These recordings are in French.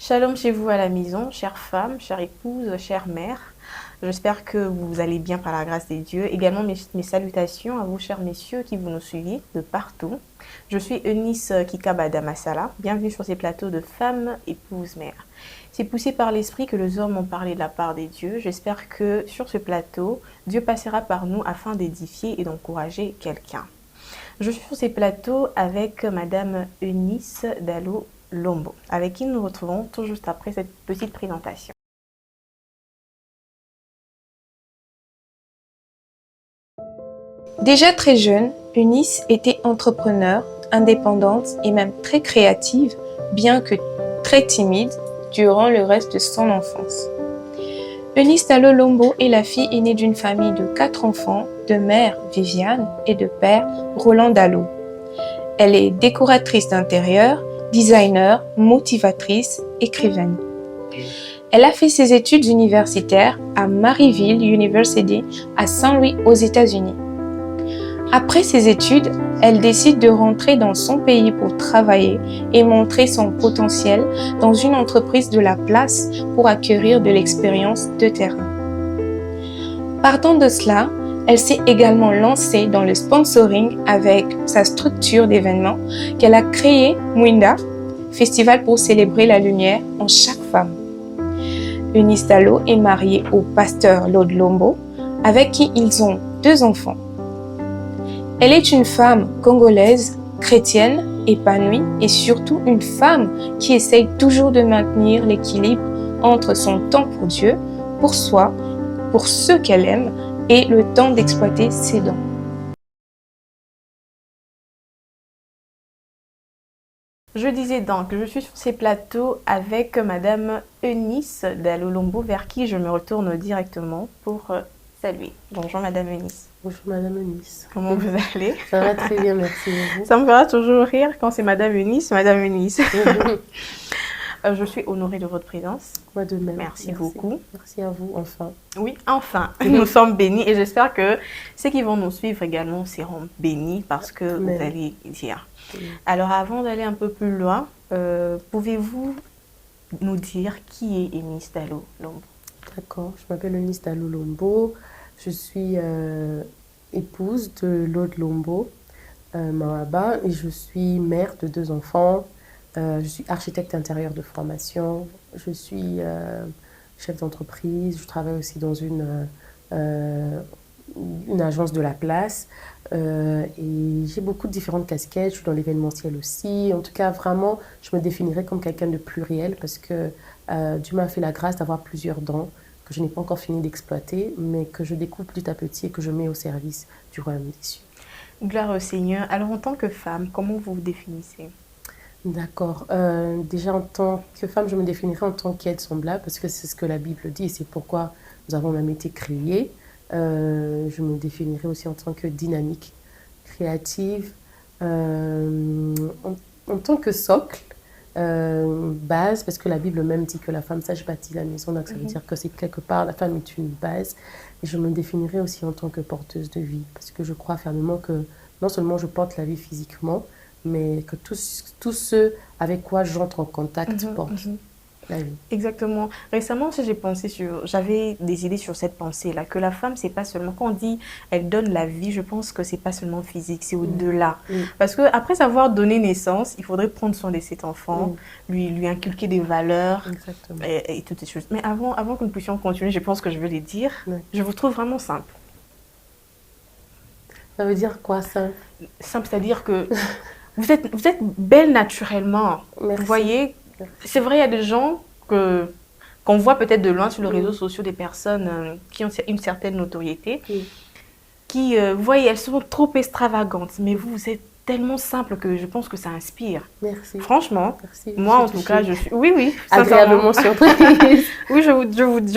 Shalom chez vous à la maison, chère femme, chère épouse, chère mère. J'espère que vous allez bien par la grâce des dieux. Également mes salutations à vous, chers messieurs, qui vous nous suivez de partout. Je suis Eunice Kikaba Damasala. Bienvenue sur ces plateaux de femmes, épouses, mères. C'est poussé par l'esprit que les hommes ont parlé de la part des dieux. J'espère que sur ce plateau, Dieu passera par nous afin d'édifier et d'encourager quelqu'un. Je suis sur ces plateaux avec Madame Eunice Dallo Lombo, avec qui nous nous retrouvons tout juste après cette petite présentation. Déjà très jeune, Eunice était entrepreneure, indépendante et même très créative, bien que très timide durant le reste de son enfance. Eunice Dallo Lombo est la fille aînée d'une famille de 4 enfants, de mère Viviane et de père Roland Dallo. Elle est décoratrice d'intérieur, designer, motivatrice, écrivaine. Elle a fait ses études universitaires à Maryville University à Saint-Louis aux États-Unis. Après ses études, elle décide de rentrer dans son pays pour travailler et montrer son potentiel dans une entreprise de la place pour acquérir de l'expérience de terrain. Partant de cela, elle s'est également lancée dans le sponsoring avec sa structure d'événements qu'elle a créée, Mwinda, festival pour célébrer la lumière en chaque femme. Eunice Dallo est mariée au pasteur Lord Lombo, avec qui ils ont 2 enfants. Elle est une femme congolaise, chrétienne, épanouie et surtout une femme qui essaye toujours de maintenir l'équilibre entre son temps pour Dieu, pour soi, pour ceux qu'elle aime et le temps d'exploiter ses dons. Je disais donc que je suis sur ces plateaux avec Madame Eunice Dallo Lombo, vers qui je me retourne directement pour saluer. Bonjour Madame Eunice. Bonjour Madame Eunice. Comment vous allez? Ça va très bien, merci. Ça me fera toujours rire quand c'est Madame Eunice, Madame Eunice. Je suis honorée de votre présence. Moi de même. Merci beaucoup. Merci à vous, enfin. Oui, enfin, nous sommes bénis et j'espère que ceux qui vont nous suivre également seront bénis parce que vous allez dire. Alors avant d'aller un peu plus loin, pouvez-vous nous dire qui est Eunice Dallo Lombo? D'accord, je m'appelle Eunice Dallo Lombo. Je suis épouse de Lord Lombo, Mahaba, et je suis mère de 2 enfants. Je suis architecte intérieur de formation. Je suis chef d'entreprise. Je travaille aussi dans une agence de la place. Et j'ai beaucoup de différentes casquettes. Je suis dans l'événementiel aussi. En tout cas, vraiment, je me définirais comme quelqu'un de pluriel parce que Dieu m'a fait la grâce d'avoir plusieurs dons que je n'ai pas encore fini d'exploiter, mais que je découvre petit à petit et que je mets au service du royaume des cieux. Gloire au Seigneur. Alors, en tant que femme, comment vous vous définissez? D'accord. Déjà, en tant que femme, je me définirais en tant qu'aide semblable, parce que c'est ce que la Bible dit et c'est pourquoi nous avons même été créés. Je me définirais aussi en tant que dynamique, créative, en tant que socle, base, parce que la Bible même dit que la femme sage bâtit la maison, donc ça veut dire que c'est quelque part, la femme est une base. Et je me définirais aussi en tant que porteuse de vie, parce que je crois fermement que non seulement je porte la vie physiquement, mais que tous ceux avec quoi j'entre en contact portent la vie. Exactement. Récemment, j'avais des idées sur cette pensée-là, que la femme, c'est pas seulement, quand on dit elle donne la vie, je pense que c'est pas seulement physique, c'est au-delà. Parce que après avoir donné naissance, il faudrait prendre soin de cet enfant, lui inculquer des valeurs et toutes ces choses. Mais avant que nous puissions continuer, je pense que je veux les dire. Je vous trouve vraiment simple. Ça veut dire quoi, simple? Simple, c'est-à-dire que vous êtes belle naturellement. Merci. Vous voyez, c'est vrai, il y a des gens qu'on voit peut-être de loin sur les réseaux sociaux, des personnes qui ont une certaine notoriété, qui, vous voyez, elles sont trop extravagantes. Mais vous êtes tellement simple que je pense que ça inspire. Merci. Franchement, merci. Moi en tout cas, je suis... Oui, agréablement surprise. Oui, je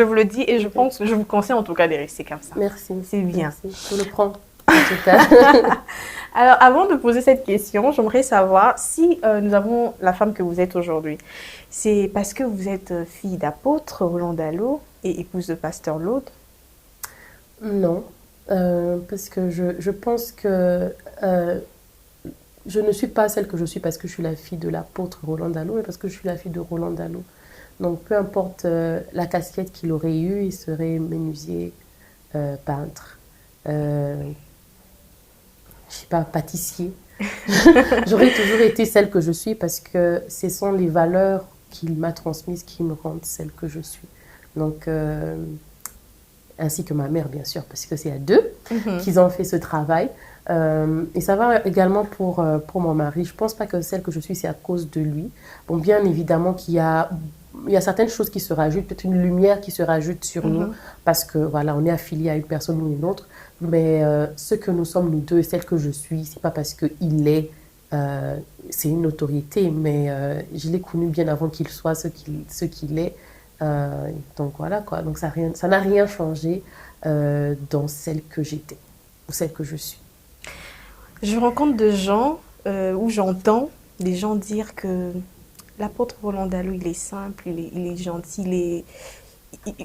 vous le dis et je pense, je vous conseille en tout cas de rester comme ça. Merci. C'est bien. Merci. Je le prends. En tout cas. Alors, avant de poser cette question, j'aimerais savoir si nous avons la femme que vous êtes aujourd'hui. C'est parce que vous êtes fille d'apôtre Roland Dallo et épouse de pasteur Lord? Non, parce que je pense que je ne suis pas celle que je suis parce que je suis la fille de l'apôtre Roland Dallo, mais parce que je suis la fille de Roland Dallo. Donc, peu importe la casquette qu'il aurait eue, il serait menuisier, peintre, je sais pas, pâtissier. J'aurais toujours été celle que je suis parce que ce sont les valeurs qu'il m'a transmises qui me rendent celle que je suis. Donc, ainsi que ma mère, bien sûr, parce que c'est à deux qu'ils ont fait ce travail. Et ça va également pour mon mari. Je ne pense pas que celle que je suis, c'est à cause de lui. Bon, bien évidemment qu'il y a certaines choses qui se rajoutent, peut-être une lumière qui se rajoute sur nous, parce que voilà, on est affilié à une personne ou une autre. Mais ce que nous sommes, nous deux, celle que je suis, ce n'est pas parce qu'il est, c'est une autorité, mais je l'ai connu bien avant qu'il soit ce qu'il est. Donc voilà quoi. Donc ça n'a rien changé dans celle que j'étais ou celle que je suis. Je rencontre des gens où j'entends des gens dire que l'apôtre Roland Dallot, il est simple, il est gentil,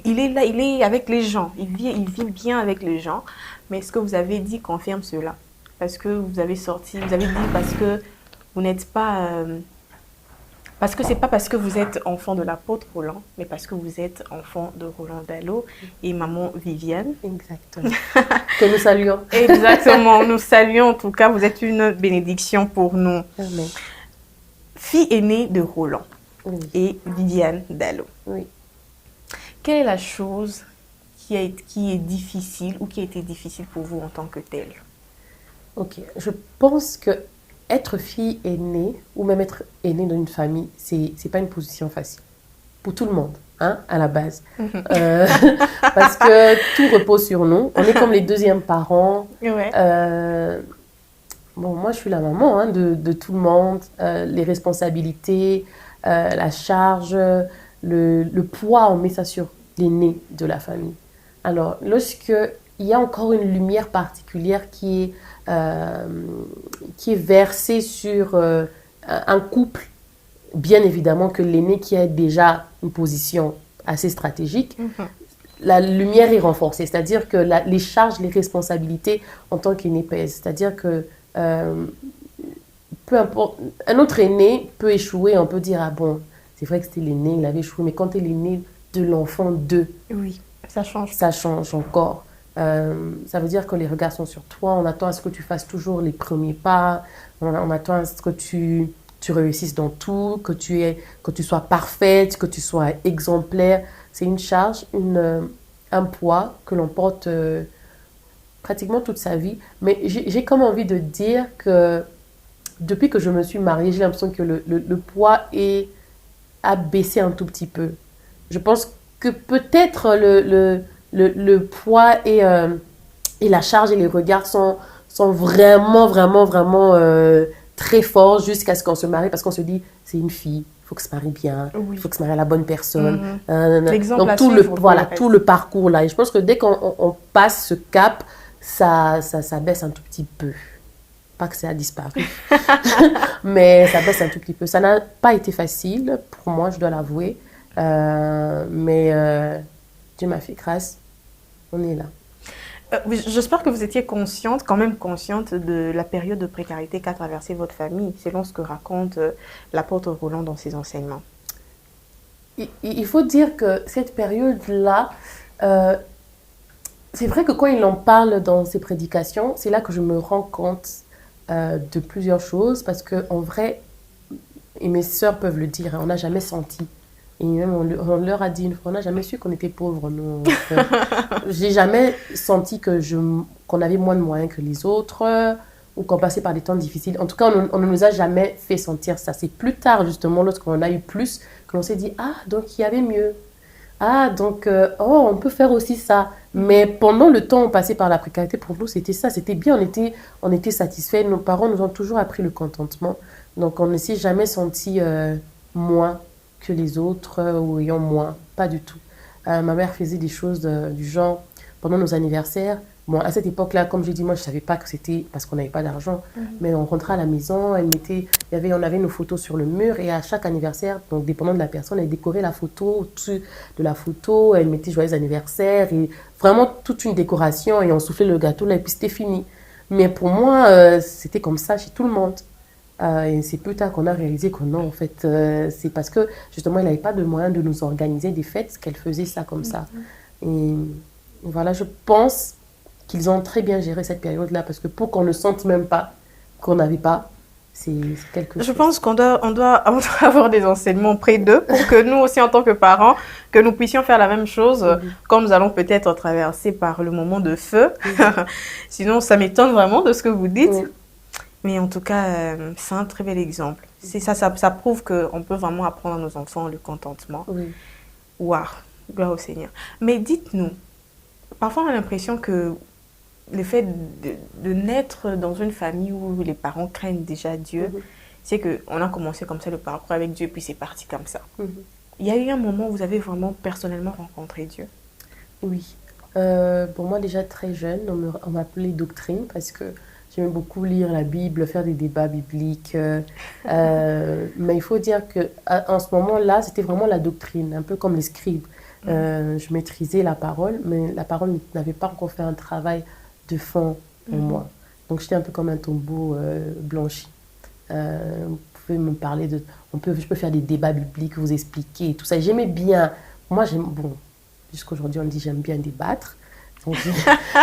il est là, il est avec les gens, il vit bien avec les gens. Mais ce que vous avez dit confirme cela. Parce que vous avez dit parce que vous n'êtes pas... parce que c'est pas parce que vous êtes enfant de l'apôtre Roland, mais parce que vous êtes enfant de Roland Dallot et maman Viviane. Exactement. Que nous saluons. Exactement, nous saluons en tout cas, vous êtes une bénédiction pour nous. Amen. Fille aînée de Roland et Viviane Dallot. Oui. Quelle est la chose qui est difficile ou qui a été difficile pour vous en tant que telle? Ok, je pense que être fille aînée ou même être aînée dans une famille, c'est pas une position facile pour tout le monde, hein, à la base. Parce que tout repose sur nous. On est comme les deuxièmes parents. Ouais. Bon, moi, je suis la maman hein, de tout le monde. Les responsabilités, la charge, le poids, on met ça sur l'aîné de la famille. Alors, lorsqu'il y a encore une lumière particulière qui est versée sur un couple, bien évidemment que l'aîné qui a déjà une position assez stratégique, la lumière est renforcée. C'est-à-dire que les charges, les responsabilités en tant qu'aîné pèsent. C'est-à-dire que peu importe, un autre aîné peut échouer, on peut dire, ah bon, c'est vrai que c'était l'aîné, il avait échoué, mais quand tu es l'aîné de l'enfant d'eux, oui, ça change. Ça change encore. Ça veut dire que les regards sont sur toi, on attend à ce que tu fasses toujours les premiers pas, on attend à ce que tu réussisses dans tout, que tu sois parfaite, que tu sois exemplaire. C'est une charge, un poids que l'on porte pratiquement toute sa vie. Mais j'ai comme envie de dire que depuis que je me suis mariée, j'ai l'impression que le poids a baissé un tout petit peu. Je pense que peut-être le poids et la charge et les regards sont vraiment, vraiment, vraiment très forts jusqu'à ce qu'on se marie, parce qu'on se dit, c'est une fille, il faut que se marie bien, il faut que se marie à la bonne personne. Donc tout le parcours là. Et je pense que dès qu'on passe ce cap, ça baisse un tout petit peu. Pas que ça a disparu, mais ça baisse un tout petit peu. Ça n'a pas été facile pour moi, je dois l'avouer. Mais Dieu m'a fait grâce, on est là. J'espère que vous étiez quand même consciente de la période de précarité qu'a traversée votre famille, selon ce que raconte l'apôtre Roland dans ses enseignements. Il faut dire que cette période-là, c'est vrai que quand il en parle dans ses prédications, c'est là que je me rends compte de plusieurs choses, parce qu'en vrai, et mes sœurs peuvent le dire, hein, on n'a jamais senti. Et même on leur a dit une fois, on n'a jamais su qu'on était pauvres. J'ai jamais senti qu'on avait moins de moyens que les autres ou qu'on passait par des temps difficiles. En tout cas, on ne nous a jamais fait sentir ça. C'est plus tard, justement, lorsqu'on a eu plus, que l'on s'est dit, ah, donc il y avait mieux. Ah, donc, on peut faire aussi ça. Mais pendant le temps, on passait par la précarité. Pour nous, c'était ça, c'était bien. On était satisfaits. Nos parents nous ont toujours appris le contentement. Donc, on ne s'est jamais senti moins que les autres ou ayant moins. Pas du tout. Ma mère faisait des choses du genre, pendant nos anniversaires. Bon, à cette époque-là, comme je dis, moi, je ne savais pas que c'était parce qu'on n'avait pas d'argent. Mais on rentrait à la maison, on avait nos photos sur le mur, et à chaque anniversaire, donc dépendant de la personne, elle décorait la photo, au-dessus de la photo, elle mettait joyeux anniversaire, et vraiment toute une décoration, et on soufflait le gâteau là, et puis c'était fini. Mais pour moi, c'était comme ça chez tout le monde. Et c'est plus tard qu'on a réalisé que non, en fait, c'est parce que justement, elle n'avait pas de moyens de nous organiser des fêtes qu'elle faisait ça comme ça. Et voilà, je pense qu'ils ont très bien géré cette période-là parce que pour qu'on ne sente même pas qu'on n'avait pas, c'est quelque chose. Je pense qu'on doit avoir des enseignements près d'eux pour que nous aussi, en tant que parents, que nous puissions faire la même chose quand nous allons peut-être traverser par le moment de feu. Sinon, ça m'étonne vraiment de ce que vous dites. Mais en tout cas, c'est un très bel exemple. C'est ça prouve qu'on peut vraiment apprendre à nos enfants le contentement. Waouh, gloire au Seigneur. Mais dites-nous, parfois on a l'impression que le fait de naître dans une famille où les parents craignent déjà Dieu, c'est qu'on a commencé comme ça le parcours avec Dieu, puis c'est parti comme ça. Il y a eu un moment où vous avez vraiment personnellement rencontré Dieu? Oui. Pour moi, déjà très jeune, on m'appelait doctrine parce que j'aimais beaucoup lire la Bible, faire des débats bibliques. Mais il faut dire qu'en ce moment-là, c'était vraiment la doctrine, un peu comme les scribes. Je maîtrisais la parole, mais la parole n'avait pas encore fait un travail de fond en moi. Donc j'étais un peu comme un tombeau blanchi. Vous pouvez me parler de... Je peux faire des débats bibliques, vous expliquer et tout ça. J'aimais bien... Moi, bon, jusqu'aujourd'hui, on dit j'aime bien débattre. Donc,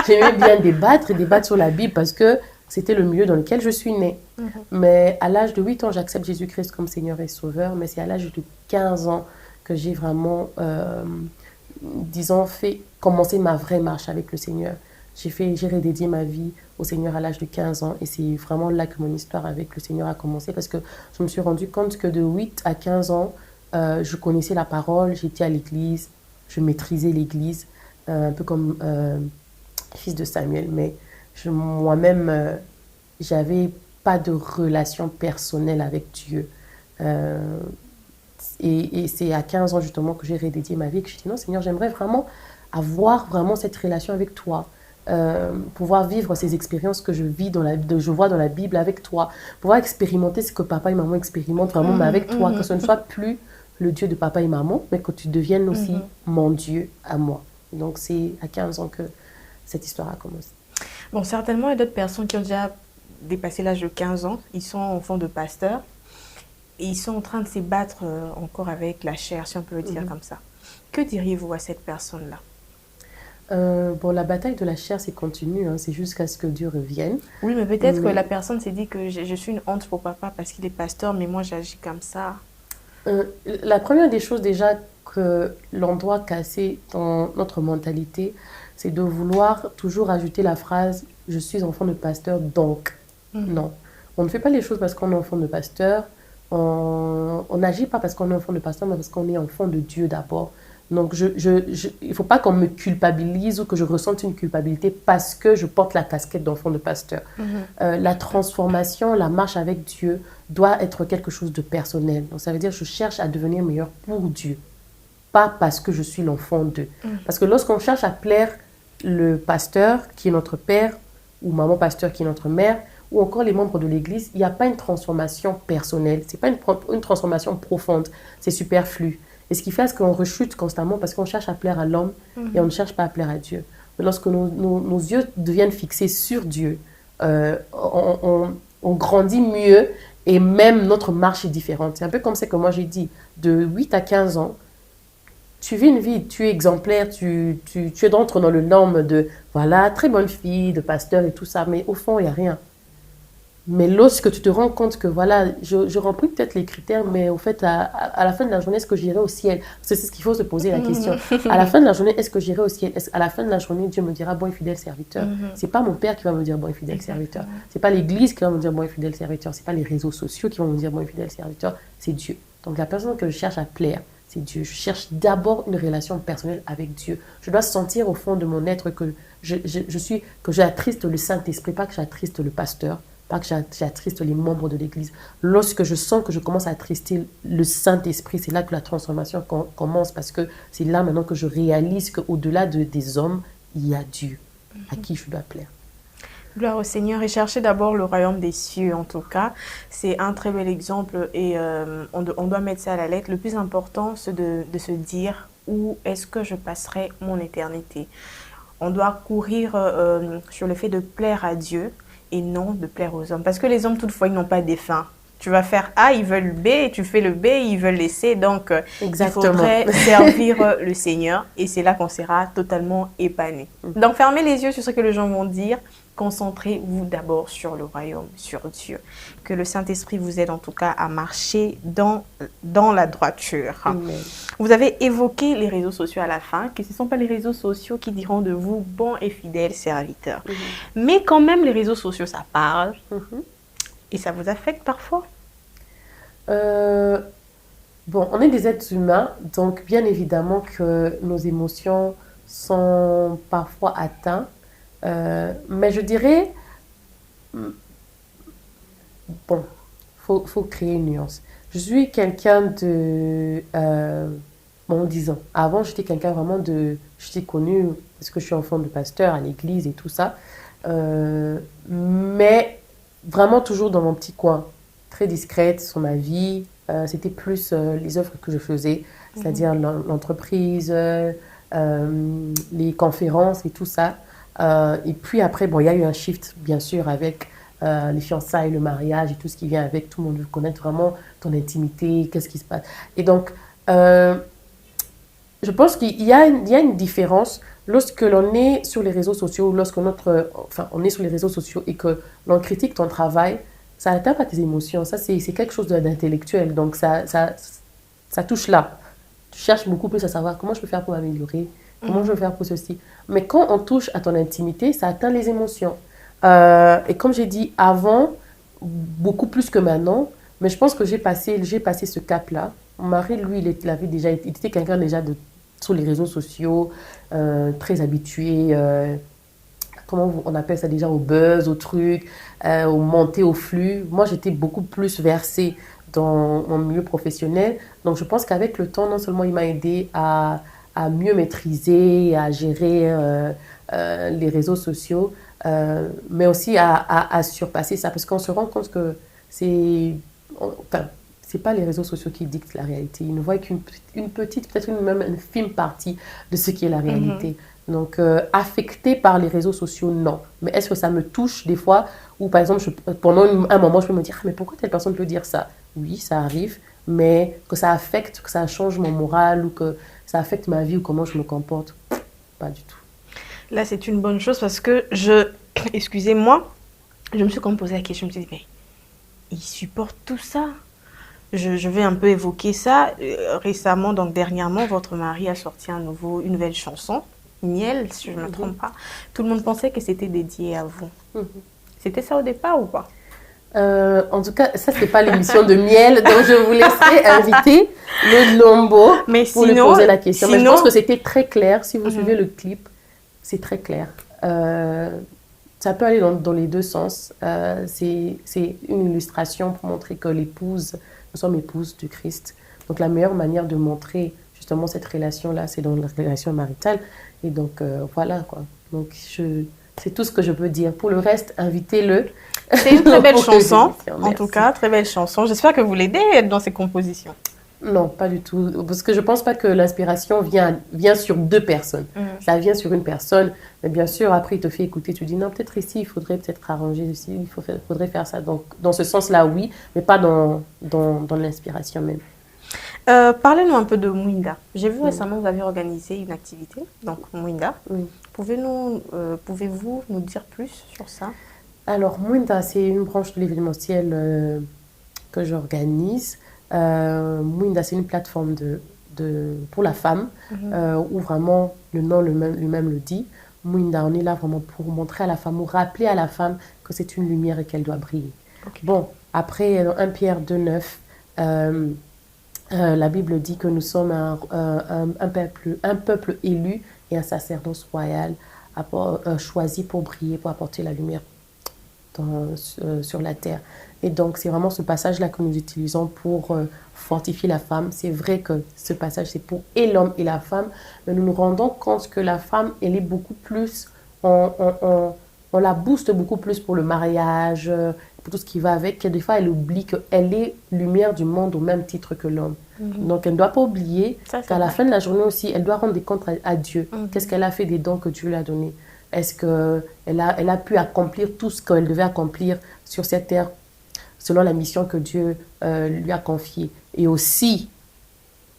j'aimais bien débattre sur la Bible parce que c'était le milieu dans lequel je suis née. Mais à l'âge de 8 ans, j'accepte Jésus-Christ comme Seigneur et Sauveur. Mais c'est à l'âge de 15 ans que j'ai vraiment, disons, commencé ma vraie marche avec le Seigneur. J'ai redédié ma vie au Seigneur à l'âge de 15 ans. Et c'est vraiment là que mon histoire avec le Seigneur a commencé. Parce que je me suis rendu compte que de 8 à 15 ans, je connaissais la parole, j'étais à l'église, je maîtrisais l'église. Un peu comme fils de Samuel, mais moi-même, j'avais pas de relation personnelle avec Dieu. Et c'est à 15 ans justement que j'ai redédié ma vie, que je dis non Seigneur, j'aimerais vraiment avoir vraiment cette relation avec toi, pouvoir vivre ces expériences que je vois dans la Bible avec toi, pouvoir expérimenter ce que papa et maman expérimentent vraiment, mais avec toi, que ce ne soit plus le Dieu de papa et maman, mais que tu deviennes aussi mon Dieu à moi. Donc, c'est à 15 ans que cette histoire a commencé. Bon, certainement, il y a d'autres personnes qui ont déjà dépassé l'âge de 15 ans. Ils sont enfants de pasteurs et ils sont en train de se battre encore avec la chair, si on peut le dire comme ça. Que diriez-vous à cette personne-là? Bon, la bataille de la chair, c'est continu. Hein, c'est jusqu'à ce que Dieu revienne. Oui, mais peut-être que la personne s'est dit que je suis une honte pour papa parce qu'il est pasteur, mais moi, j'agis comme ça. La première des choses, déjà, que l'on doit casser dans notre mentalité, c'est de vouloir toujours ajouter la phrase « je suis enfant de pasteur, donc ». Non, on ne fait pas les choses parce qu'on est enfant de pasteur, on n'agit pas parce qu'on est enfant de pasteur, mais parce qu'on est enfant de Dieu d'abord. Donc, il ne faut pas qu'on me culpabilise ou que je ressente une culpabilité parce que je porte la casquette d'enfant de pasteur. La transformation, la marche avec Dieu doit être quelque chose de personnel. Donc, ça veut dire que je cherche à devenir meilleur pour Dieu, pas parce que je suis l'enfant d'eux. Parce que lorsqu'on cherche à plaire le pasteur qui est notre père, ou maman pasteur qui est notre mère, ou encore les membres de l'église, il n'y a pas une transformation personnelle. Ce n'est pas une transformation profonde. C'est superflu. Et ce qui fait qu'on rechute constamment parce qu'on cherche à plaire à l'homme et on ne cherche pas à plaire à Dieu. Mais lorsque nos yeux deviennent fixés sur Dieu, on grandit mieux et même notre marche est différente. C'est un peu comme ça que moi j'ai dit, de 8 à 15 ans, tu vis une vie, tu es exemplaire, tu entres dans le norme de, voilà, très bonne fille, de pasteur et tout ça, mais au fond, il n'y a rien. Mais lorsque tu te rends compte que, voilà, je remplis peut-être les critères, mais au fait, à la fin de la journée, est-ce que j'irai au ciel? C'est ce qu'il faut se poser la question. À la fin de la journée, est-ce que j'irai au ciel? À la fin de la journée, Dieu me dira, bon et fidèle serviteur. C'est pas mon père qui va me dire, bon et fidèle serviteur. C'est pas l'église qui va me dire, bon et fidèle serviteur. C'est pas les réseaux sociaux qui vont me dire, bon et fidèle serviteur. C'est Dieu. Donc, la personne que je cherche à plaire, c'est Dieu. Je cherche d'abord une relation personnelle avec Dieu. Je dois sentir au fond de mon être que que j'attriste le Saint-Esprit, pas que j'attriste le pasteur, pas que j'attriste les membres de l'Église. Lorsque je sens que je commence à attrister le Saint-Esprit, c'est là que la transformation commence, parce que c'est là maintenant que je réalise qu'au-delà des hommes, il y a Dieu à qui je dois plaire. Gloire au Seigneur, et chercher d'abord le royaume des cieux, en tout cas. C'est un très bel exemple et on doit mettre ça à la lettre. Le plus important, c'est de se dire où est-ce que je passerai mon éternité. On doit courir sur le fait de plaire à Dieu et non de plaire aux hommes. Parce que les hommes, toutefois, ils n'ont pas des fins. Tu vas faire A, ils veulent B, et tu fais le B, ils veulent les C. Donc, Exactement. il faudrait servir le Seigneur et c'est là qu'on sera totalement épanoui. Donc, fermez les yeux sur ce que les gens vont dire. Concentrez-vous d'abord sur le royaume, sur Dieu. Que le Saint-Esprit vous aide en tout cas à marcher dans la droiture. Amen. Vous avez évoqué les réseaux sociaux à la fin, que ce ne sont pas les réseaux sociaux qui diront de vous bons et fidèles serviteurs. Mais quand même, les réseaux sociaux, ça parle et ça vous affecte parfois. Bon, on est des êtres humains, donc bien évidemment que nos émotions sont parfois atteintes. Mais je dirais, bon, faut créer une nuance. Je suis quelqu'un de, bon, disons, avant j'étais quelqu'un vraiment j'étais connue parce que je suis enfant de pasteur à l'église et tout ça, mais vraiment toujours dans mon petit coin, très discrète sur ma vie. C'était plus les œuvres que je faisais, c'est-à-dire l'entreprise, les conférences et tout ça. Et puis après, bon, il y a eu un shift, bien sûr, avec les fiançailles, le mariage et tout ce qui vient avec. Tout le monde veut connaître vraiment ton intimité, qu'est-ce qui se passe. Et donc, je pense qu'il y a une différence lorsque l'on est sur les réseaux sociaux, on est sur les réseaux sociaux et que l'on critique ton travail, ça n'atteint pas tes émotions. Ça, c'est quelque chose d'intellectuel. Donc, ça touche là. Tu cherches beaucoup plus à savoir comment je peux faire pour m'améliorer. Comment je vais faire pour ceci? Mais quand on touche à ton intimité, ça atteint les émotions. Et comme j'ai dit avant, beaucoup plus que maintenant, mais je pense que j'ai passé ce cap-là. Mon mari, lui, il était quelqu'un déjà sur les réseaux sociaux, très habitué, comment on appelle ça déjà, au buzz, au truc, au monter au flux. Moi, j'étais beaucoup plus versée dans mon milieu professionnel. Donc, je pense qu'avec le temps, non seulement il m'a aidé à mieux maîtriser, à gérer les réseaux sociaux, mais aussi à surpasser ça. Parce qu'on se rend compte que c'est pas les réseaux sociaux qui dictent la réalité. Ils ne voient qu'une petite, peut-être même une infime partie de ce qui est la réalité. Donc, affecté par les réseaux sociaux, non. Mais est-ce que ça me touche des fois? Ou par exemple, pendant un moment, je peux me dire, mais pourquoi telle personne peut dire ça? Oui, ça arrive, mais que ça affecte, que ça change mon moral ou que ça affecte ma vie ou comment je me comporte, pas du tout. Là, c'est une bonne chose parce que excusez-moi, je me suis comme posé la question, je me suis dit, mais il supporte tout ça? Je vais un peu évoquer ça. Récemment, donc dernièrement, votre mari a sorti une nouvelle chanson, Miel, si je ne me trompe pas. Tout le monde pensait que c'était dédié à vous. C'était ça au départ ou pas? En tout cas, ça, c'est pas l'émission de Miel, donc je vous laisserai inviter le Lombo pour lui poser la question. Mais je pense que c'était très clair. Si vous suivez le clip, c'est très clair. Ça peut aller dans les deux sens. C'est une illustration pour montrer que nous sommes épouses du Christ. Donc, la meilleure manière de montrer justement cette relation-là, c'est dans la relation maritale. Et donc, voilà, quoi. Donc, c'est tout ce que je peux dire. Pour le reste, invitez-le. C'est une très belle chanson, en tout cas, très belle chanson. J'espère que vous l'aidez dans ses compositions. Non, pas du tout. Parce que je ne pense pas que l'inspiration vient sur deux personnes. Ça vient sur une personne. Mais bien sûr, après, il te fait écouter. Tu dis, non, peut-être ici, il faudrait peut-être arranger ici. Faudrait faire ça. Donc, dans ce sens-là, oui. Mais pas dans l'inspiration même. Parlez-nous un peu de Mwinda. J'ai vu récemment que vous avez organisé une activité. Donc, Mwinda. Oui. Pouvez-vous nous dire plus sur ça? Alors, Mwinda, c'est une branche de l'événementiel que j'organise. Mwinda, c'est une plateforme pour la femme où vraiment le nom lui-même le dit. Mwinda, on est là vraiment pour montrer à la femme, ou rappeler à la femme que c'est une lumière et qu'elle doit briller. Okay. Bon, après, dans 1 Pierre 2,9, la Bible dit que nous sommes un peuple élu et un sacerdoce royal choisi pour briller, pour apporter la lumière sur la terre. Et donc, c'est vraiment ce passage-là que nous utilisons pour fortifier la femme. C'est vrai que ce passage, c'est pour et l'homme et la femme, mais nous nous rendons compte que la femme, elle est beaucoup plus... On la booste beaucoup plus pour le mariage, pour tout ce qui va avec. Et des fois, elle oublie qu'elle est lumière du monde au même titre que l'homme. Donc, elle ne doit pas oublier qu'à la fin de la journée aussi, elle doit rendre des comptes à Dieu. Qu'est-ce qu'elle a fait des dons que Dieu lui a donnés? Est-ce qu'elle a pu accomplir tout ce qu'elle devait accomplir sur cette terre selon la mission que Dieu lui a confiée. Et aussi,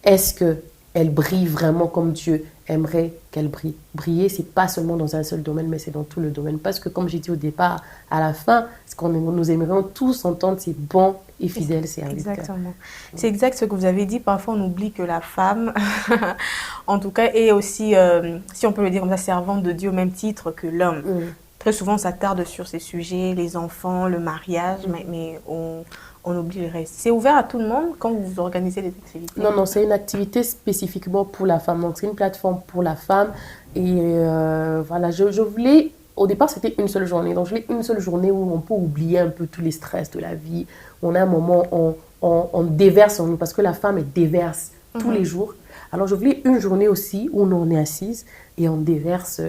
est-ce qu'elle brille vraiment comme Dieu aimerait qu'elle brille? Briller, c'est pas seulement dans un seul domaine, mais c'est dans tout le domaine. Parce que, comme j'ai dit au départ, à la fin, ce qu'on nous aimerions tous entendre, c'est bon et fidèle serviteur. Exactement. C'est exact ce que vous avez dit. Parfois, on oublie que la femme, en tout cas, est aussi, si on peut le dire comme ça, servante de Dieu au même titre que l'homme. Très souvent, on s'attarde sur ces sujets, les enfants, le mariage, mais on oublie le reste. C'est ouvert à tout le monde quand vous organisez des activités? Non, c'est une activité spécifiquement pour la femme. Donc, c'est une plateforme pour la femme. Et voilà, je voulais... Au départ, c'était une seule journée. Donc, je voulais une seule journée où on peut oublier un peu tous les stress de la vie. On a un moment, on déverse en nous. Parce que la femme, elle déverse tous les jours. Alors, je voulais une journée aussi où on est assise et on déverse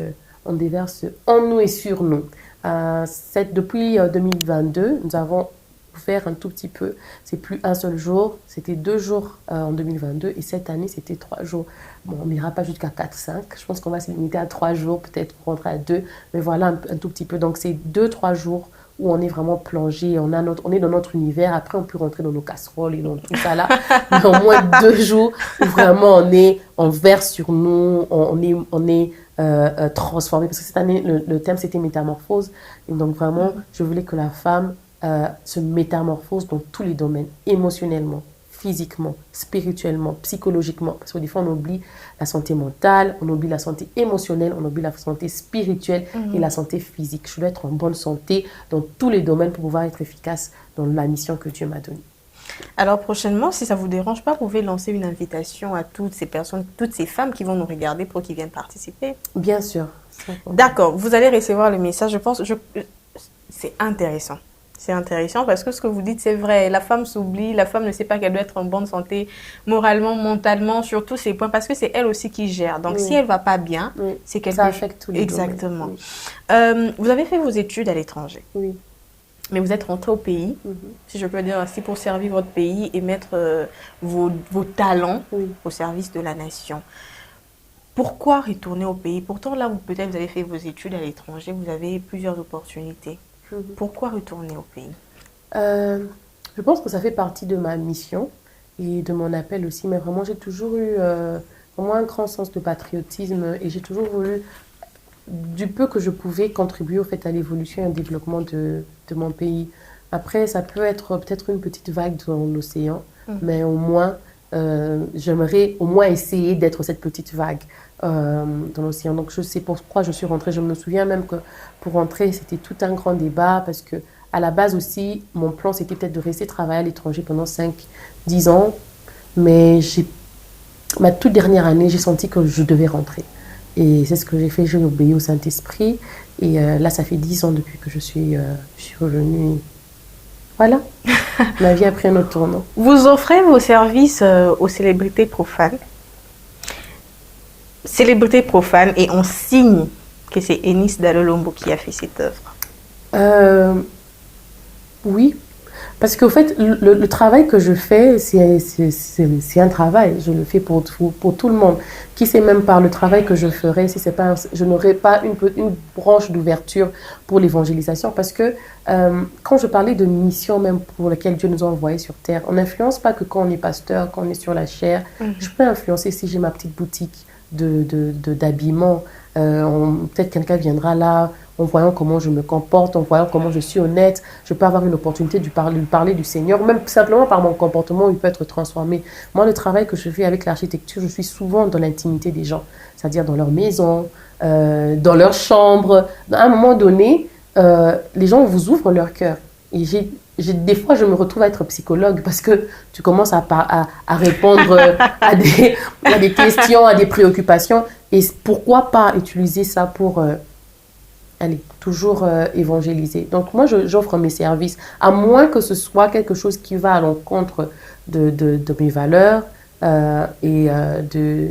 en nous et sur nous. Depuis 2022, nous avons faire un tout petit peu. C'est plus un seul jour, c'était 2 jours en 2022 et cette année c'était 3 jours. Bon, on n'ira pas jusqu'à 4-5, je pense qu'on va se limiter à 3 jours, peut-être pour rentrer à 2, mais voilà un tout petit peu. Donc c'est 2-3 jours où on est vraiment plongé, on est dans notre univers, après on peut rentrer dans nos casseroles et dans tout ça là, mais au moins 2 jours où vraiment on verse sur nous, on est transformé, parce que cette année le thème c'était métamorphose, et donc vraiment je voulais que la femme se métamorphose dans tous les domaines, émotionnellement, physiquement, spirituellement, psychologiquement. Parce que des fois, on oublie la santé mentale, on oublie la santé émotionnelle, on oublie la santé spirituelle et la santé physique. Je dois être en bonne santé dans tous les domaines pour pouvoir être efficace dans la mission que Dieu m'a donnée. Alors prochainement, si ça ne vous dérange pas, vous pouvez lancer une invitation à toutes ces personnes, toutes ces femmes qui vont nous regarder pour qu'ils viennent participer. Bien sûr. D'accord, vous allez recevoir le message. Je pense c'est intéressant. C'est intéressant parce que ce que vous dites, c'est vrai. La femme s'oublie, la femme ne sait pas qu'elle doit être en bonne santé, moralement, mentalement, sur tous ces points, parce que c'est elle aussi qui gère. Donc, si elle ne va pas bien, c'est quelque chose. Ça affecte tous les Exactement. domaines. Vous avez fait vos études à l'étranger. Oui. Mais vous êtes rentré au pays, si je peux dire ainsi, pour servir votre pays et mettre vos talents au service de la nation. Pourquoi retourner au pays? Pourtant, là, peut-être vous avez fait vos études à l'étranger, vous avez plusieurs opportunités. Pourquoi retourner au pays? Je pense que ça fait partie de ma mission et de mon appel aussi. Mais vraiment, j'ai toujours eu vraiment un grand sens de patriotisme et j'ai toujours voulu, du peu que je pouvais, contribuer au fait à l'évolution et au développement de mon pays. Après, ça peut être peut-être une petite vague dans l'océan, mais au moins, j'aimerais au moins essayer d'être cette petite vague dans l'océan. Donc, je sais pourquoi je suis rentrée. Je me souviens même que pour rentrer, c'était tout un grand débat parce que à la base aussi, mon plan, c'était peut-être de rester travailler à l'étranger pendant 5-10 ans. Mais ma toute dernière année, j'ai senti que je devais rentrer. Et c'est ce que j'ai fait. J'ai obéi au Saint-Esprit. Et là, ça fait 10 ans depuis que je suis revenue. Voilà, ma vie a pris un autre tournant. Vous offrez vos services aux célébrités profanes. Célébrités profanes, et on signe que c'est Eunice Dalolombo qui a fait cette œuvre. Oui, parce qu'au fait, le travail que je fais, c'est un travail. Je le fais pour tout le monde. Qui sait même par le travail que je ferai, si c'est pas, je n'aurai pas une branche d'ouverture pour l'évangélisation. Parce que quand je parlais de mission même pour laquelle Dieu nous a envoyés sur terre, on n'influence pas que quand on est pasteur, quand on est sur la chair. Je peux influencer si j'ai ma petite boutique d'habillement. Peut-être quelqu'un viendra là en voyant comment je me comporte, en voyant comment je suis honnête. Je peux avoir une opportunité de lui parler du Seigneur, même simplement par mon comportement, il peut être transformé. Moi, le travail que je fais avec l'architecture, je suis souvent dans l'intimité des gens, c'est-à-dire dans leur maison, dans leur chambre. À un moment donné, les gens vous ouvrent leur cœur. Et des fois, je me retrouve à être psychologue parce que tu commences à répondre à des questions, à des préoccupations. Et pourquoi pas utiliser ça pour toujours évangéliser. Donc moi, j'offre mes services, à moins que ce soit quelque chose qui va à l'encontre de mes valeurs et de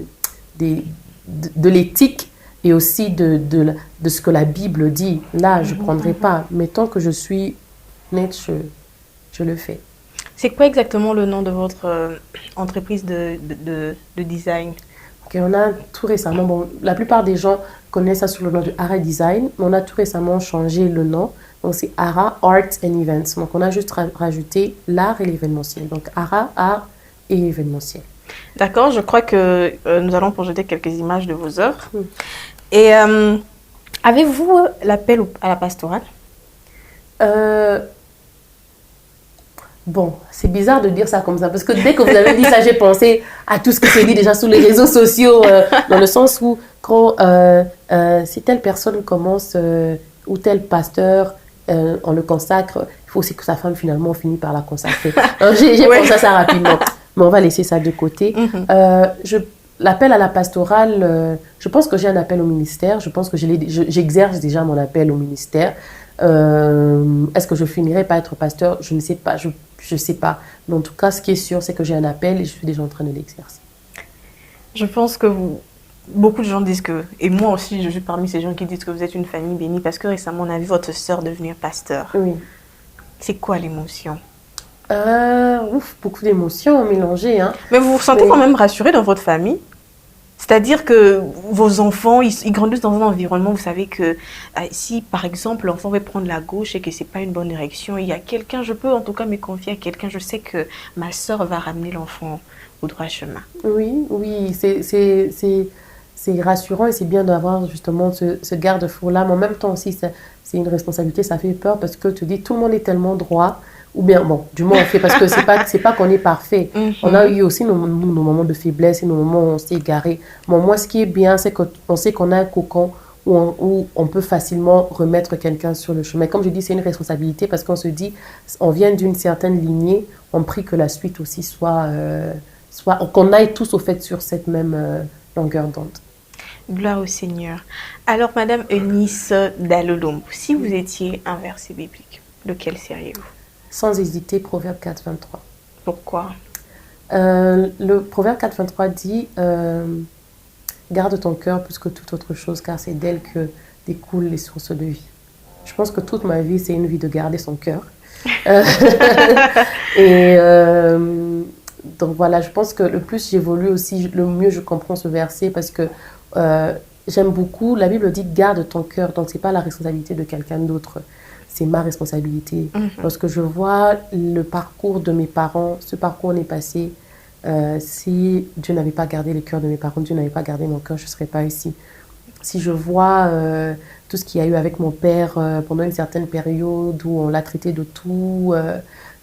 l'éthique et aussi de ce que la Bible dit. Là, je ne prendrai pas. Mais tant que je suis nette, je le fais. C'est quoi exactement le nom de votre entreprise de design? qu'on a tout récemment, bon, la plupart des gens connaissent ça sous le nom de Ara Design, mais on a tout récemment changé le nom. Donc, c'est Ara Arts and Events. Donc, on a juste rajouté l'art et l'événementiel. Donc, Ara, art et événementiel. D'accord, je crois que nous allons projeter quelques images de vos œuvres. Et avez-vous l'appel à la pastorale? Bon, c'est bizarre de dire ça comme ça, parce que dès que vous avez dit ça, j'ai pensé à tout ce qui s'est dit déjà sur les réseaux sociaux, dans le sens où quand si telle personne commence, ou tel pasteur, on le consacre, il faut aussi que sa femme finalement finisse par la consacrer. J'ai pensé à ça rapidement, mais on va laisser ça de côté. L'appel à la pastorale, je pense que j'ai un appel au ministère, je pense que j'exerce déjà mon appel au ministère. Est-ce que je finirai par être pasteur? Je ne sais pas, je sais pas. Mais en tout cas, ce qui est sûr, c'est que j'ai un appel et je suis déjà en train de l'exercer. Je pense que beaucoup de gens disent que, et moi aussi, je suis parmi ces gens qui disent que vous êtes une famille bénie parce que récemment, on a vu votre sœur devenir pasteur. Oui. C'est quoi l'émotion? Beaucoup d'émotions mélangées. Hein. Mais vous vous sentez quand même rassuré dans votre famille? C'est-à-dire que vos enfants, ils grandissent dans un environnement, vous savez que si par exemple l'enfant veut prendre la gauche et que ce n'est pas une bonne direction, il y a quelqu'un, je peux en tout cas me confier à quelqu'un, je sais que ma soeur va ramener l'enfant au droit chemin. Oui, c'est rassurant et c'est bien d'avoir justement ce garde-fou-là, mais en même temps aussi c'est une responsabilité, ça fait peur parce que tu dis tout le monde est tellement droit. Ou bien, bon, du moins on fait, parce que c'est pas qu'on est parfait. On a eu aussi nos moments de faiblesse et nos moments où on s'est égaré. Bon, moi, ce qui est bien, c'est qu'on sait qu'on a un cocon où on peut facilement remettre quelqu'un sur le chemin. Comme je dis, c'est une responsabilité parce qu'on se dit, on vient d'une certaine lignée, on prie que la suite aussi soit qu'on aille tous au fait sur cette même longueur d'onde. Gloire au Seigneur. Alors, Madame Eunice Dalolombo, si vous étiez un verset biblique, lequel seriez-vous? Sans hésiter, Proverbe 4, 23. Pourquoi? Le Proverbe 4, 23 dit garde ton cœur plus que toute autre chose, car c'est d'elle que découlent les sources de vie. Je pense que toute ma vie, c'est une vie de garder son cœur. Et donc voilà, je pense que le plus j'évolue aussi, le mieux je comprends ce verset parce que j'aime beaucoup. La Bible dit garde ton cœur, donc c'est pas la responsabilité de quelqu'un d'autre. C'est ma responsabilité. Lorsque je vois le parcours de mes parents, ce parcours n'est passé, si Dieu n'avait pas gardé le cœur de mes parents, Dieu n'avait pas gardé mon cœur, je ne serais pas ici. Si je vois tout ce qu'il y a eu avec mon père pendant une certaine période où on l'a traité de tout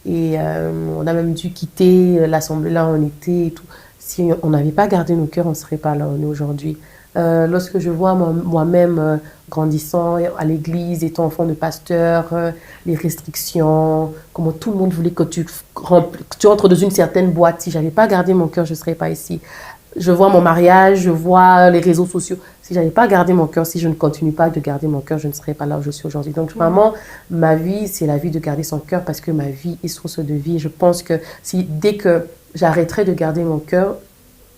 et on a même dû quitter l'assemblée là où on était et tout. Si on n'avait pas gardé nos cœurs, on ne serait pas là où on est aujourd'hui. Lorsque je vois moi-même grandissant à l'église, étant enfant de pasteur, les restrictions, comment tout le monde voulait que tu entres dans une certaine boîte. Si je n'avais pas gardé mon cœur, je ne serais pas ici. Je vois mon mariage, je vois les réseaux sociaux. Si je n'avais pas gardé mon cœur, si je ne continue pas de garder mon cœur, je ne serais pas là où je suis aujourd'hui. Donc vraiment, ma vie, c'est la vie de garder son cœur parce que ma vie est source de vie. Je pense que dès que j'arrêterai de garder mon cœur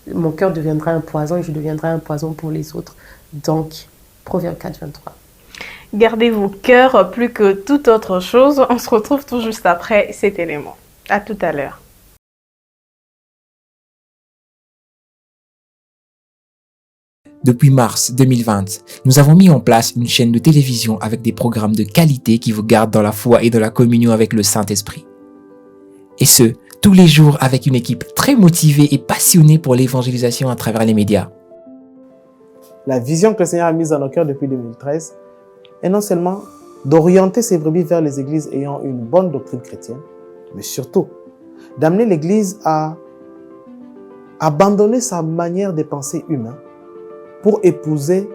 deviendra un poison et je deviendrai un poison pour les autres. Donc, Proverbe 4, 23. Gardez vos cœurs plus que toute autre chose. On se retrouve tout juste après cet élément. À tout à l'heure. Depuis mars 2020, nous avons mis en place une chaîne de télévision avec des programmes de qualité qui vous gardent dans la foi et dans la communion avec le Saint-Esprit. Et ce, tous les jours avec une équipe très motivée et passionnée pour l'évangélisation à travers les médias. La vision que le Seigneur a mise dans nos cœurs depuis 2013 est non seulement d'orienter ses brebis vers les églises ayant une bonne doctrine chrétienne, mais surtout d'amener l'Église à abandonner sa manière de penser humaine pour épouser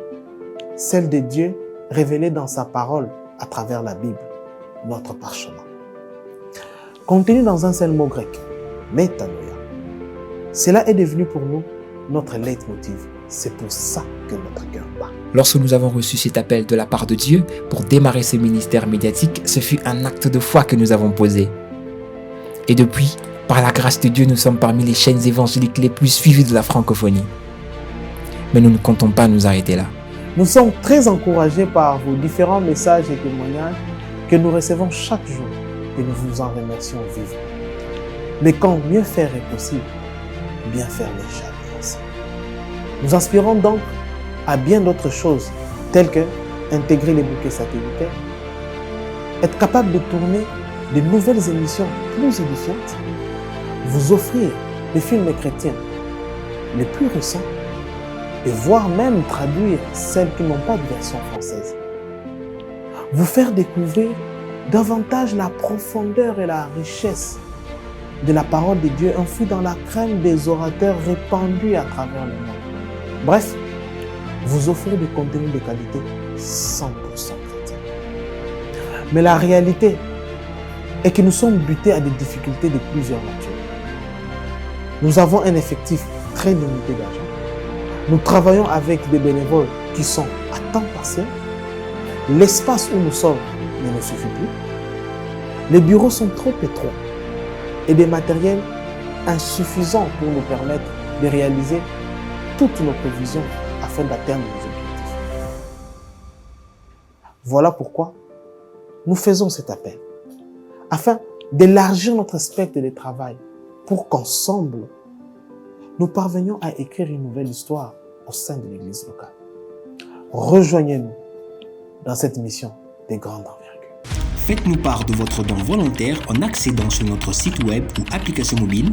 celle de Dieu révélée dans sa parole à travers la Bible, notre parchemin. Contenu dans un seul mot grec, métanoïa. Cela est devenu pour nous notre leitmotiv. C'est pour ça que notre cœur bat. Lorsque nous avons reçu cet appel de la part de Dieu pour démarrer ce ministère médiatique, ce fut un acte de foi que nous avons posé. Et depuis, par la grâce de Dieu, nous sommes parmi les chaînes évangéliques les plus suivies de la francophonie. Mais nous ne comptons pas nous arrêter là. Nous sommes très encouragés par vos différents messages et témoignages que nous recevons chaque jour et nous vous en remercions vivement. Mais quand mieux faire est possible, bien faire n'est jamais assez. nous inspirons donc à bien d'autres choses, telles que intégrer les bouquets satellitaires, être capable de tourner de nouvelles émissions plus édifiantes, vous offrir des films chrétiens les plus récents et voire même traduire celles qui n'ont pas de version française. Vous faire découvrir davantage la profondeur et la richesse de la parole de Dieu enfouie dans la crème des orateurs répandus à travers le monde. Bref, vous offrir des contenus de qualité 100% chrétiens. Mais la réalité est que nous sommes butés à des difficultés de plusieurs natures. Nous avons un effectif très limité d'argent. Nous travaillons avec des bénévoles qui sont à temps partiel. L'espace où nous sommes ne nous suffit plus. Les bureaux sont trop étroits et des matériels insuffisants pour nous permettre de réaliser toutes nos prévisions afin d'atteindre nos objectifs. Voilà pourquoi nous faisons cet appel, afin d'élargir notre spectre de travail pour qu'ensemble, nous parvenions à écrire une nouvelle histoire au sein de l'Église locale. Rejoignez-nous dans cette mission de grande envergure. Faites-nous part de votre don volontaire en accédant sur notre site web ou application mobile.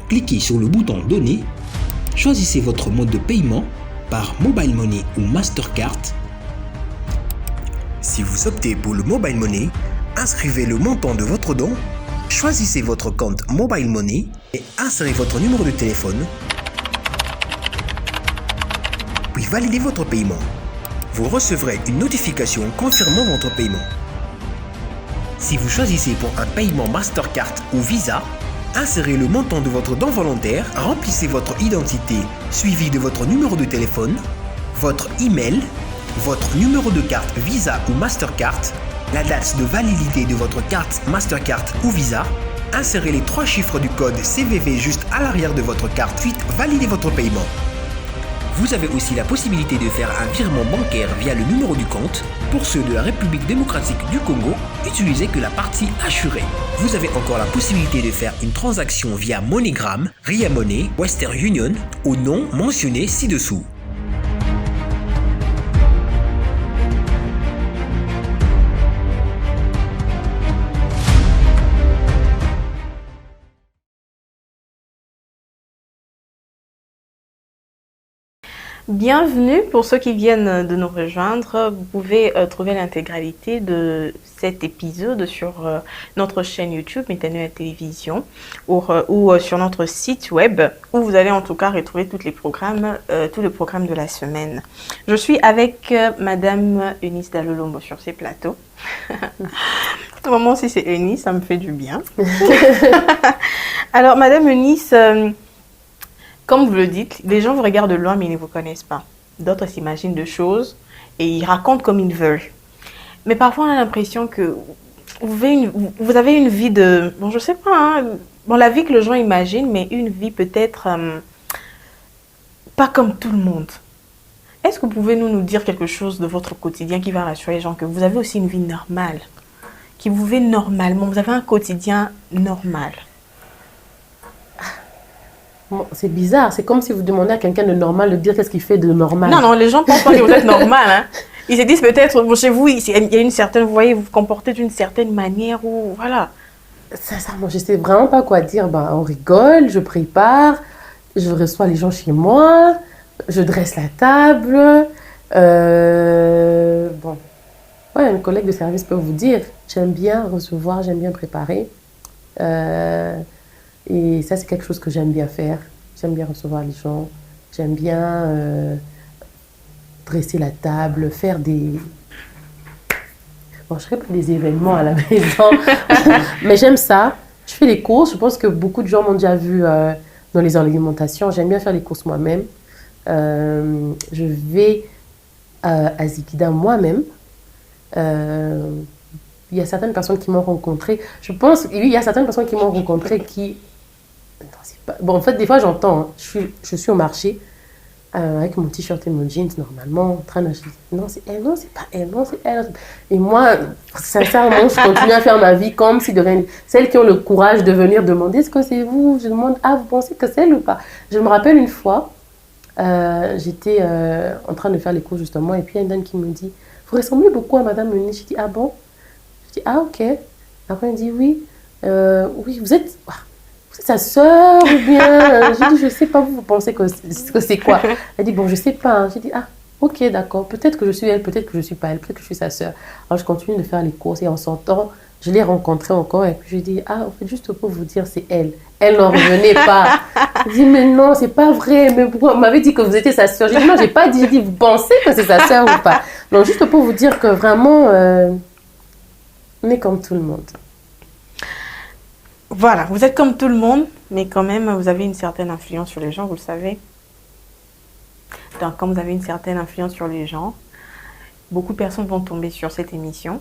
Cliquez sur le bouton « Donner », choisissez votre mode de paiement par Mobile Money ou Mastercard. Si vous optez pour le Mobile Money, inscrivez le montant de votre don, choisissez votre compte Mobile Money et insérez votre numéro de téléphone, puis validez votre paiement. Vous recevrez une notification confirmant votre paiement. Si vous choisissez pour un paiement Mastercard ou Visa, insérez le montant de votre don volontaire, remplissez votre identité suivi de votre numéro de téléphone, votre email, votre numéro de carte Visa ou Mastercard, la date de validité de votre carte Mastercard ou Visa, insérez les 3 chiffres du code CVV juste à l'arrière de votre carte, puis validez votre paiement. Vous avez aussi la possibilité de faire un virement bancaire via le numéro du compte. Pour ceux de la République démocratique du Congo, utilisez que la partie assurée. Vous avez encore la possibilité de faire une transaction via MoneyGram, Ria Money, Western Union au nom mentionné ci-dessous. Bienvenue pour ceux qui viennent de nous rejoindre. Vous pouvez trouver l'intégralité de cet épisode sur notre chaîne YouTube Emmanuel Télévision ou sur notre site web où vous allez en tout cas retrouver tous les programmes de la semaine. Je suis avec Madame Eunice Dalolombo sur ces plateaux. À ce moment, si c'est Eunice, ça me fait du bien. Alors, Madame Eunice, comme vous le dites, les gens vous regardent de loin mais ils ne vous connaissent pas. D'autres s'imaginent de choses et ils racontent comme ils veulent. Mais parfois on a l'impression que vous avez une vie de... Bon, je sais pas, hein, bon, la vie que les gens imaginent, mais une vie peut-être pas comme tout le monde. Est-ce que vous pouvez nous dire quelque chose de votre quotidien qui va rassurer les gens, que vous avez aussi une vie normale, que vous vivez normalement, vous avez un quotidien normal? C'est bizarre, c'est comme si vous demandez à quelqu'un de normal de dire qu'est-ce qu'il fait de normal. Non, les gens pensent pas que vous êtes normal. Hein. Ils se disent peut-être, chez vous, il y a une certaine, vous voyez, vous vous comportez d'une certaine manière ou voilà. Sincèrement, je sais vraiment pas quoi dire. On rigole, je prépare, je reçois les gens chez moi, je dresse la table. Bon, ouais, un collègue de service peut vous dire, j'aime bien recevoir, j'aime bien préparer. Et ça, c'est quelque chose que j'aime bien faire. J'aime bien recevoir les gens. J'aime bien dresser la table, faire des... Bon, je ferai pas des événements à la maison, mais j'aime ça. Je fais les courses. Je pense que beaucoup de gens m'ont déjà vu dans les alimentations. J'aime bien faire les courses moi-même. Je vais à Zikida moi-même. Il y a certaines personnes qui m'ont rencontré. Je pense, oui, il y a certaines personnes qui m'ont rencontré qui... Non, c'est pas... Bon, en fait, des fois, j'entends, hein, je suis au marché, avec mon t-shirt et mon jeans, normalement, en train d'acheter. Non, c'est elle, non, c'est pas elle, non, c'est elle. Et moi, sincèrement, je continue à faire ma vie comme si de rien. Celles qui ont le courage de venir demander est-ce que c'est vous, je demande, ah, vous pensez que c'est elle ou pas? Je me rappelle une fois, j'étais en train de faire les cours justement, et puis il y a une dame qui me dit, vous ressemblez beaucoup à Madame Meunier. Je dis, ah bon? Je dis, ah ok. Après, elle dit, oui, oui, vous êtes sa sœur ou bien? J'ai dit, je sais pas, vous pensez que c'est quoi? Elle dit, bon, je sais pas. J'ai dit, ah, ok, d'accord, peut-être que je suis elle, peut-être que je suis pas elle, peut-être que je suis sa sœur. Alors, je continue de faire les courses et en sortant, je l'ai rencontrée encore et puis je lui ai dit, ah, en fait, juste pour vous dire, c'est elle. Elle n'en revenait pas. Je dis, mais non, c'est pas vrai. Mais pourquoi? Vous m'avez dit que vous étiez sa sœur. J'ai dit, non, j'ai pas dit, j'ai dit, vous pensez que c'est sa sœur ou pas? Donc, juste pour vous dire que vraiment, on est comme tout le monde. Voilà, vous êtes comme tout le monde, mais quand même, vous avez une certaine influence sur les gens, vous le savez. Donc, quand vous avez une certaine influence sur les gens, beaucoup de personnes vont tomber sur cette émission.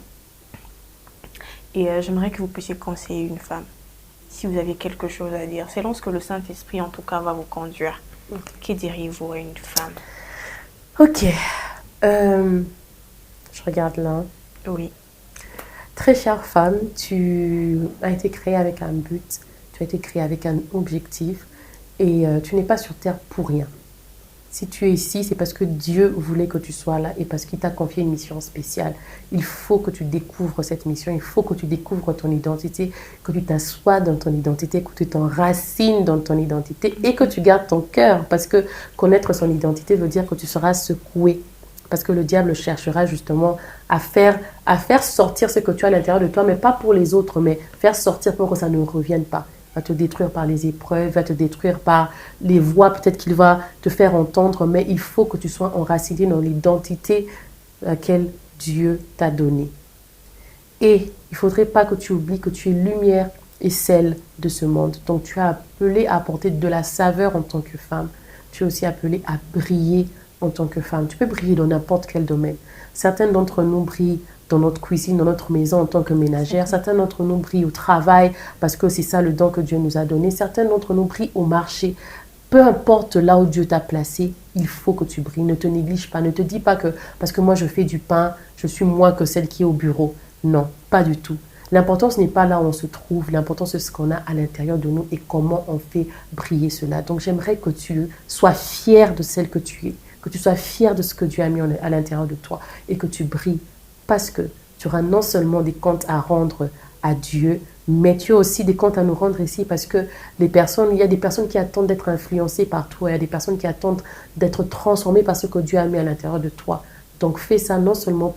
Et j'aimerais que vous puissiez conseiller une femme, si vous avez quelque chose à dire. C'est lorsque le Saint-Esprit, en tout cas, va vous conduire. Que diriez-vous à une femme? Ok. Je regarde là. Oui. Très chère femme, tu as été créée avec un but, tu as été créée avec un objectif et tu n'es pas sur terre pour rien. Si tu es ici, c'est parce que Dieu voulait que tu sois là et parce qu'il t'a confié une mission spéciale. Il faut que tu découvres cette mission, il faut que tu découvres ton identité, que tu t'assoies dans ton identité, que tu t'enracines dans ton identité et que tu gardes ton cœur. Parce que connaître son identité veut dire que tu seras secoué. Parce que le diable cherchera justement à faire sortir ce que tu as à l'intérieur de toi, mais pas pour les autres, mais faire sortir pour que ça ne revienne pas. Il va te détruire par les épreuves, va te détruire par les voix peut-être qu'il va te faire entendre, mais il faut que tu sois enraciné dans l'identité à laquelle Dieu t'a donnée. Et il ne faudrait pas que tu oublies que tu es lumière et sel de ce monde. Donc tu es appelé à apporter de la saveur en tant que femme. Tu es aussi appelé à briller en tant que femme. Tu peux briller dans n'importe quel domaine. Certains d'entre nous brillent dans notre cuisine, dans notre maison en tant que ménagère. Certains d'entre nous brillent au travail parce que c'est ça le don que Dieu nous a donné. Certains d'entre nous brillent au marché. Peu importe là où Dieu t'a placé, il faut que tu brilles. Ne te néglige pas. Ne te dis pas que parce que moi je fais du pain, je suis moins que celle qui est au bureau. Non, pas du tout. L'importance n'est pas là où on se trouve. L'importance c'est ce qu'on a à l'intérieur de nous et comment on fait briller cela. Donc j'aimerais que tu sois fière de celle que tu es. Que tu sois fier de ce que Dieu a mis à l'intérieur de toi et que tu brilles parce que tu auras non seulement des comptes à rendre à Dieu, mais tu as aussi des comptes à nous rendre ici parce que il y a des personnes qui attendent d'être influencées par toi, il y a des personnes qui attendent d'être transformées par ce que Dieu a mis à l'intérieur de toi. Donc fais ça non seulement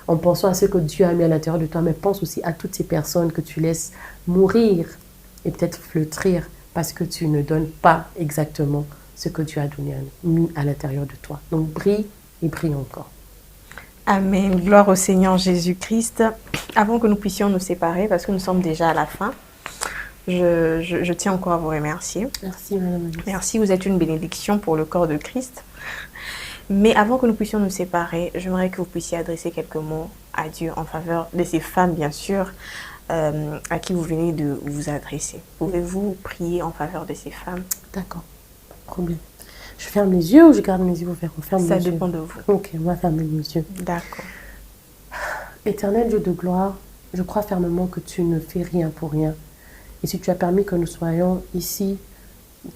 en pensant à ce que Dieu a mis à l'intérieur de toi, mais pense aussi à toutes ces personnes que tu laisses mourir et peut-être flétrir parce que tu ne donnes pas exactement ce que Dieu a mis à l'intérieur de toi. Donc brille et brille encore. Amen. Gloire au Seigneur Jésus-Christ. Avant que nous puissions nous séparer, parce que nous sommes déjà à la fin, je tiens encore à vous remercier. Merci, Madame. Merci, vous êtes une bénédiction pour le corps de Christ. Mais avant que nous puissions nous séparer, j'aimerais que vous puissiez adresser quelques mots à Dieu en faveur de ces femmes, bien sûr, à qui vous venez de vous adresser. Pouvez-vous prier en faveur de ces femmes? D'accord, pas de problème. Je ferme les yeux ou je garde mes yeux ouverts? Ça dépend de vous. Ok, on va fermer les yeux. D'accord. Éternel Dieu de gloire, je crois fermement que tu ne fais rien pour rien. Et si tu as permis que nous soyons ici,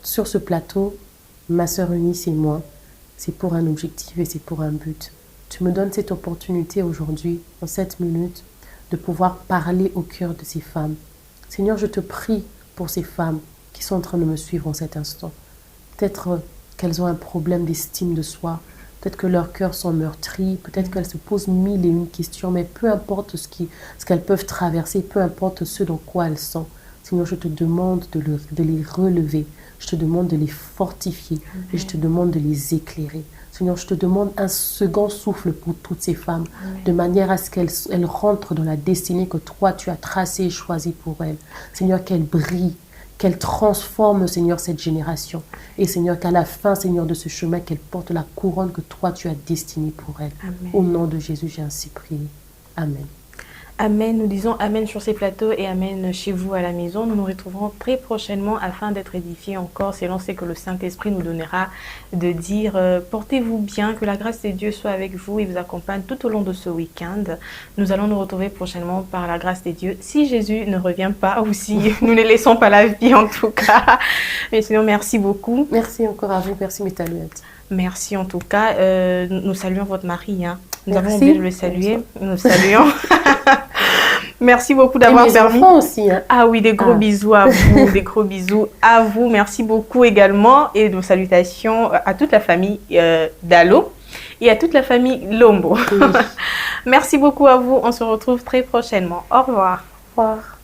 sur ce plateau, ma sœur Eunice et moi, c'est pour un objectif et c'est pour un but. Tu me donnes cette opportunité aujourd'hui, en 7 minutes, de pouvoir parler au cœur de ces femmes. Seigneur, je te prie pour ces femmes qui sont en train de me suivre en cet instant. Peut-être qu'elles ont un problème d'estime de soi, peut-être que leurs cœurs sont meurtris, peut-être qu'elles se posent 1001 questions, mais peu importe ce qu'elles peuvent traverser, peu importe ce dans quoi elles sont. Seigneur, je te demande de les relever, je te demande de les fortifier et je te demande de les éclairer. Seigneur, je te demande un second souffle pour toutes ces femmes, de manière à ce qu'elles rentrent dans la destinée que toi tu as tracée et choisie pour elles. Seigneur, qu'elles brillent, qu'elle transforme, Seigneur, cette génération. Et Seigneur, qu'à la fin, Seigneur, de ce chemin, qu'elle porte la couronne que toi, tu as destinée pour elle. Amen. Au nom de Jésus, j'ai ainsi prié. Amen. Amen. Nous disons Amen sur ces plateaux et Amen chez vous à la maison. Nous nous retrouverons très prochainement afin d'être édifiés encore selon ce que le Saint-Esprit nous donnera de dire. Portez-vous bien, que la grâce de Dieu soit avec vous et vous accompagne tout au long de ce week-end. Nous allons nous retrouver prochainement par la grâce de Dieu. Si Jésus ne revient pas ou si nous ne laissons pas la vie en tout cas. Mais sinon, merci beaucoup. Merci encore à vous. Merci Métaluette. Merci en tout cas. Nous saluons votre mari. Hein. Nous Merci. avons oublié de le saluer. Nous saluons. Merci beaucoup d'avoir permis. Aussi, hein. Ah oui, des gros bisous à vous, des gros bisous à vous. Merci beaucoup également et nos salutations à toute la famille Dalo et à toute la famille Lombo. Oui. Merci beaucoup à vous. On se retrouve très prochainement. Au revoir. Au revoir.